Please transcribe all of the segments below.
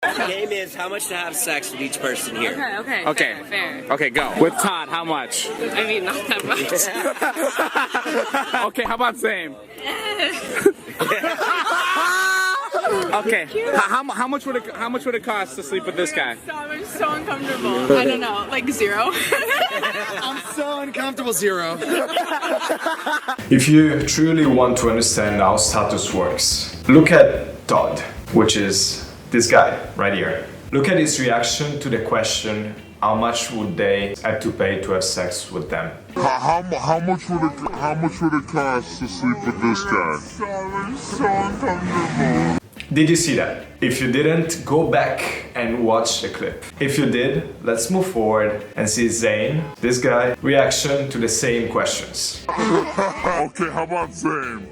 The game is how much to have sex with each person here. Okay. Fair. Okay, go. With Todd, how much? I mean, not that much. Okay, how about same? Okay, how much would it cost to sleep with this guy? I'm so uncomfortable. I don't know, like 0. I'm so uncomfortable, 0. If you truly want to understand how status works, look at Todd, which is this guy right here. Look at his reaction to the question, how much would they have to pay to have sex with them? How much would it cost to sleep with this guy? I'm so uncomfortable. Did you see that? If you didn't, go back and watch the clip. If you did, let's move forward and see Zane, this guy, reaction to the same questions. Okay, how about same?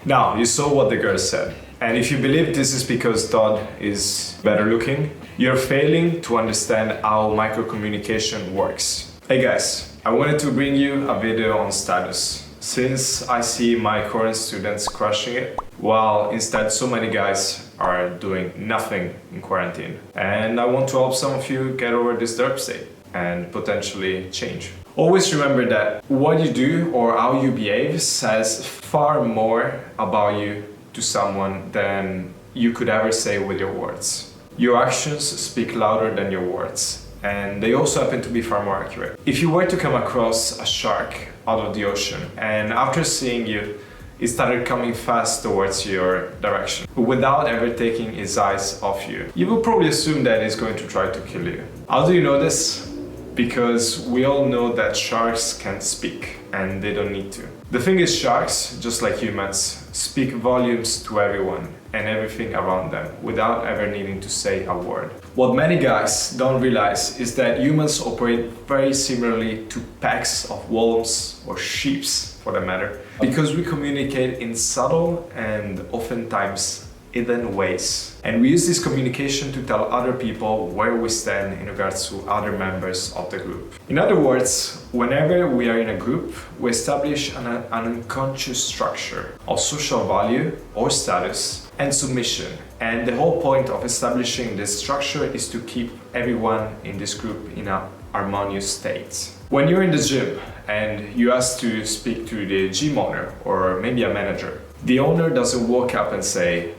Now, you saw what the girl said. And if you believe this is because Todd is better looking, you're failing to understand how microcommunication works. Hey guys, I wanted to bring you a video on status, since I see my current students crushing it, while instead so many guys are doing nothing in quarantine. And I want to help some of you get over this derp state and potentially change. Always remember that what you do or how you behave says far more about you to someone than you could ever say with your words. Your actions speak louder than your words, and they also happen to be far more accurate. If you were to come across a shark out of the ocean, and after seeing you, it started coming fast towards your direction, without ever taking his eyes off you, you will probably assume that he's going to try to kill you. How do you know this? Because we all know that sharks can speak, and they don't need to. The thing is, sharks, just like humans, speak volumes to everyone and everything around them without ever needing to say a word. What many guys don't realize is that humans operate very similarly to packs of wolves or sheep, for that matter, because we communicate in subtle and oftentimes hidden ways. And we use this communication to tell other people where we stand in regards to other members of the group. In other words, whenever we are in a group, we establish an unconscious structure of social value or status and submission. And the whole point of establishing this structure is to keep everyone in this group in a harmonious state. When you're in the gym and you ask to speak to the gym owner or maybe a manager, the owner doesn't walk up and say,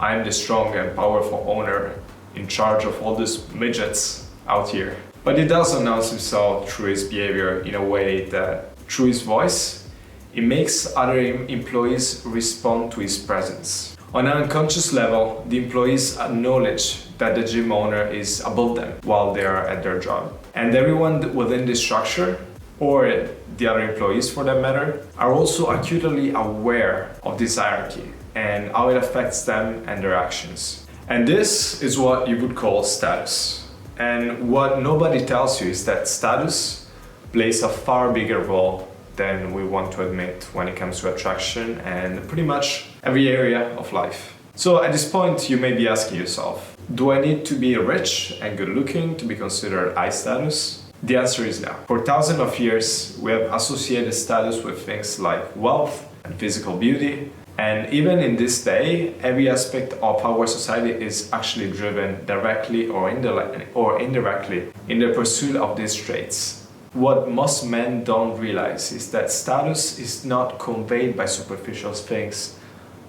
I'm the strong and powerful owner in charge of all these midgets out here. But he does announce himself through his behavior in a way that, through his voice, it makes other employees respond to his presence. On an unconscious level, the employees acknowledge that the gym owner is above them while they are at their job. And everyone within this structure, or the other employees for that matter, are also acutely aware of this hierarchy and how it affects them and their actions. And this is what you would call status. And what nobody tells you is that status plays a far bigger role than we want to admit when it comes to attraction and pretty much every area of life. So at this point you may be asking yourself, do I need to be rich and good looking to be considered high status? The answer is no. For thousands of years we have associated status with things like wealth and physical beauty. And even in this day, every aspect of our society is actually driven directly or indirectly in the pursuit of these traits. What most men don't realize is that status is not conveyed by superficial things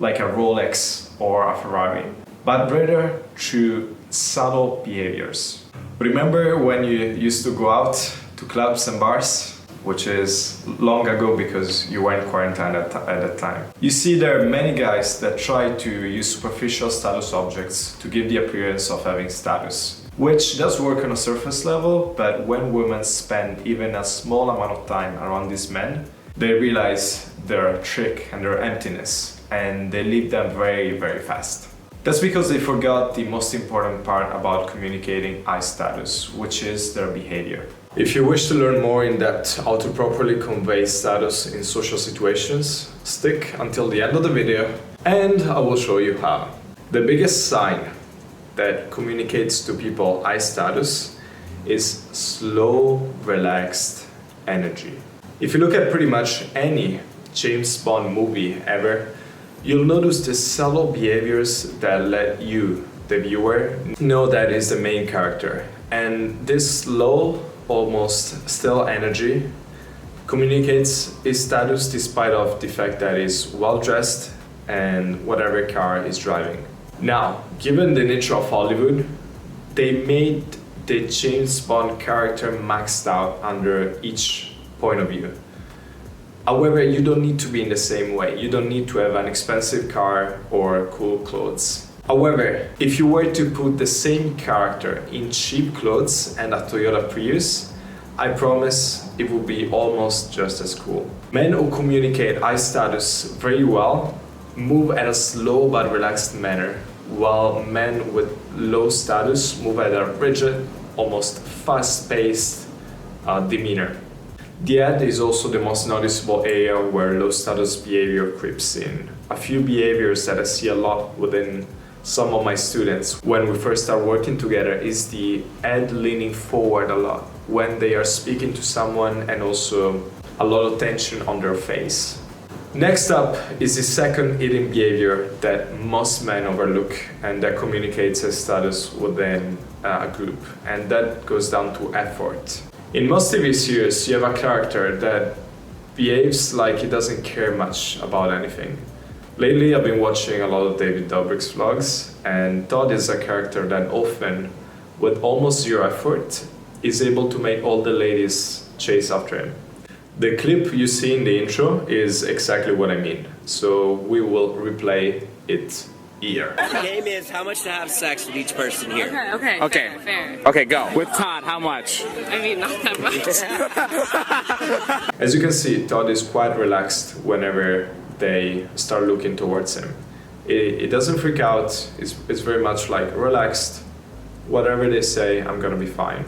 like a Rolex or a Ferrari, but rather through subtle behaviors. Remember when you used to go out to clubs and bars? Which is long ago because you were in quarantine at that time. You see there are many guys that try to use superficial status objects to give the appearance of having status, which does work on a surface level, but when women spend even a small amount of time around these men, they realize their trick and their emptiness, and they leave them very, very fast. That's because they forgot the most important part about communicating high status, which is their behavior. If you wish to learn more in depth how to properly convey status in social situations, stick until the end of the video and I will show you how. The biggest sign that communicates to people high status is slow, relaxed energy. If you look at pretty much any James Bond movie ever, you'll notice the subtle behaviors that let you, the viewer, know that is the main character. And this low, almost still energy communicates his status despite of the fact that he's well dressed and whatever car he's driving. Now, given the nature of Hollywood, they made the James Bond character maxed out under each point of view. However, you don't need to be in the same way. You don't need to have an expensive car or cool clothes. However, if you were to put the same character in cheap clothes and a Toyota Prius, I promise it will be almost just as cool. Men who communicate high status very well move at a slow but relaxed manner, while men with low status move at a rigid, almost fast-paced demeanor. The head is also the most noticeable area where low status behavior creeps in. A few behaviors that I see a lot within some of my students when we first start working together is the head leaning forward a lot when they are speaking to someone, and also a lot of tension on their face. Next up is the second hidden behavior that most men overlook and that communicates a status within a group, and that goes down to effort. In most TV series, you have a character that behaves like he doesn't care much about anything. Lately, I've been watching a lot of David Dobrik's vlogs, and Todd is a character that often, with almost zero effort, is able to make all the ladies chase after him. The clip you see in the intro is exactly what I mean, so we will replay it here. The game is how much to have sex with each person here. Okay. Okay. Fair. Okay, go. With Todd, how much? I mean, not that much. As you can see, Todd is quite relaxed whenever they start looking towards him. It doesn't freak out, it's very much like relaxed, whatever they say, I'm gonna be fine.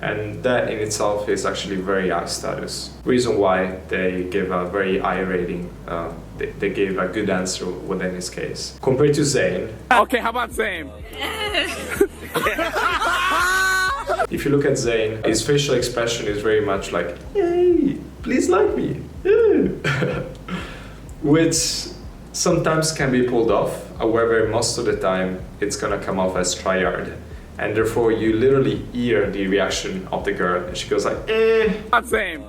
And that in itself is actually very high status. Reason why they give a very high rating, they gave a good answer within his case. Compared to Zayn. Okay, how about same? If you look at Zayn, his facial expression is very much like, hey, please like me. Which sometimes can be pulled off, however most of the time it's gonna come off as tryhard. And therefore you literally hear the reaction of the girl and she goes like, Not same.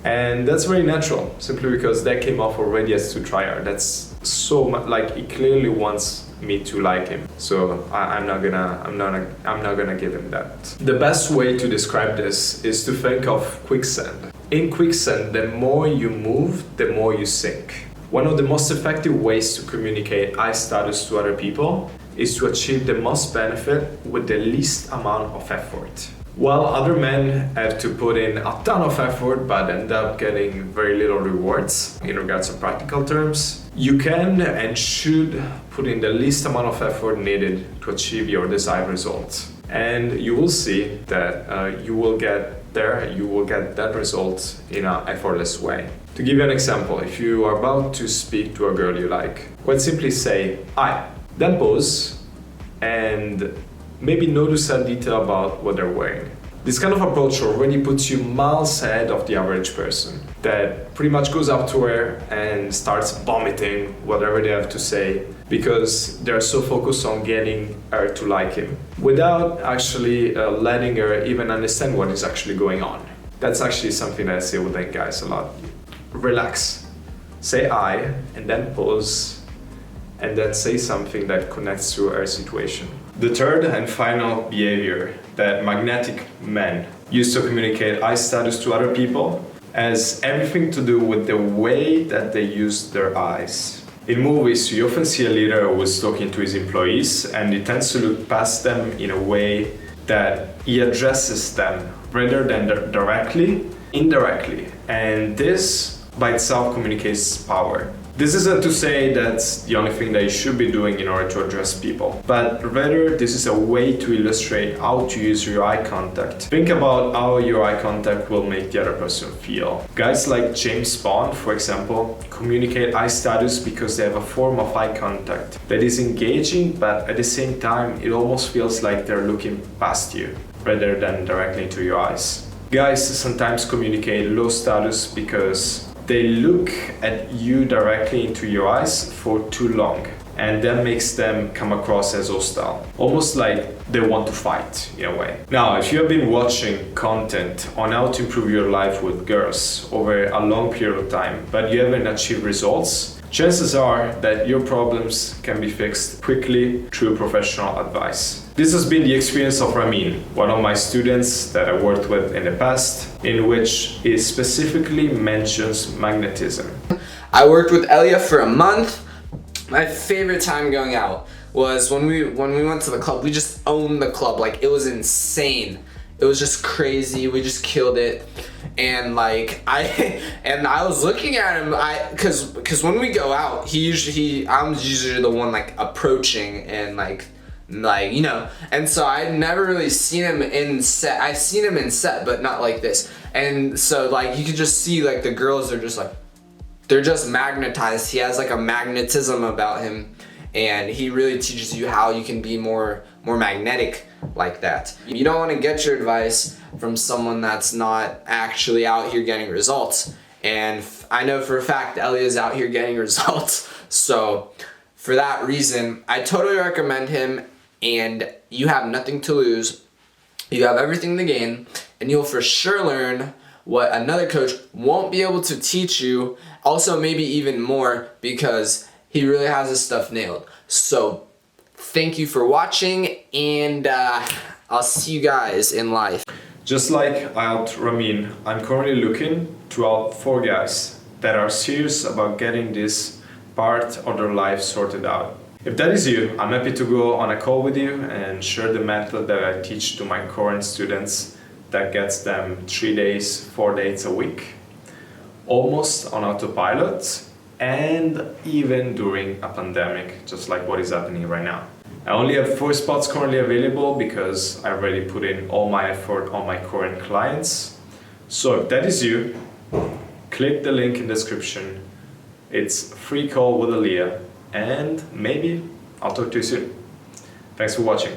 And that's very natural, simply because that came off already as too tryhard. That's so much, like he clearly wants me to like him. So I'm not gonna give him that. The best way to describe this is to think of quicksand. In quicksand, the more you move, the more you sink. One of the most effective ways to communicate high status to other people is to achieve the most benefit with the least amount of effort. While other men have to put in a ton of effort but end up getting very little rewards in regards to practical terms, you can and should put in the least amount of effort needed to achieve your desired result. And you will see that you will get that result in an effortless way. To give you an example, if you are about to speak to a girl you like, quite simply say, hi, then pause and maybe notice a detail about what they're wearing. This kind of approach already puts you miles ahead of the average person that pretty much goes up to her and starts vomiting whatever they have to say because they're so focused on getting her to like him without actually letting her even understand what is actually going on. That's actually something that I say with guys a lot. Relax, say I, and then pause, and then say something that connects to our situation. The third and final behavior that magnetic men use to communicate high status to other people has everything to do with the way that they use their eyes. In movies, you often see a leader who is talking to his employees and he tends to look past them in a way that he addresses them rather than directly, indirectly. And this by itself communicates power. This isn't to say that's the only thing that you should be doing in order to address people, but rather this is a way to illustrate how to use your eye contact. Think about how your eye contact will make the other person feel. Guys like James Bond, for example, communicate high status because they have a form of eye contact that is engaging, but at the same time it almost feels like they're looking past you rather than directly into your eyes. Guys sometimes communicate low status because they look at you directly into your eyes for too long, and that makes them come across as hostile, almost like they want to fight in a way. Now, if you have been watching content on how to improve your life with girls over a long period of time, but you haven't achieved results, chances are that your problems can be fixed quickly through professional advice. This has been the experience of Ramin, one of my students that I worked with in the past, in which he specifically mentions magnetism. I worked with Elia for a month. My favorite time going out was when we went to the club. We just owned the club. Like, it was insane. It was just crazy. We just killed it. And like I was looking at him, cause when we go out, I'm usually the one like approaching and like you know, and so I'd never really seen him in set. I've seen him in set, but not like this. And so like you could just see like the girls are just like, they're just magnetized. He has like a magnetism about him, and he really teaches you how you can be more magnetic like that. You don't want to get your advice from someone that's not actually out here getting results. And I know for a fact Elia's out here getting results. So for that reason, I totally recommend him, and you have nothing to lose. You have everything to gain, and you'll for sure learn what another coach won't be able to teach you. Also, maybe even more, because he really has his stuff nailed. So thank you for watching, and I'll see you guys in life. Just like I helped Ramin, I'm currently looking to help 4 guys that are serious about getting this part of their life sorted out. If that is you, I'm happy to go on a call with you and share the method that I teach to my current students that gets them 3 days, 4 dates a week, almost on autopilot, and even during a pandemic, just like what is happening right now. I only have 4 spots currently available because I already put in all my effort on my current clients. So if that is you, click the link in the description. It's a free call with Elia, and maybe I'll talk to you soon. Thanks for watching.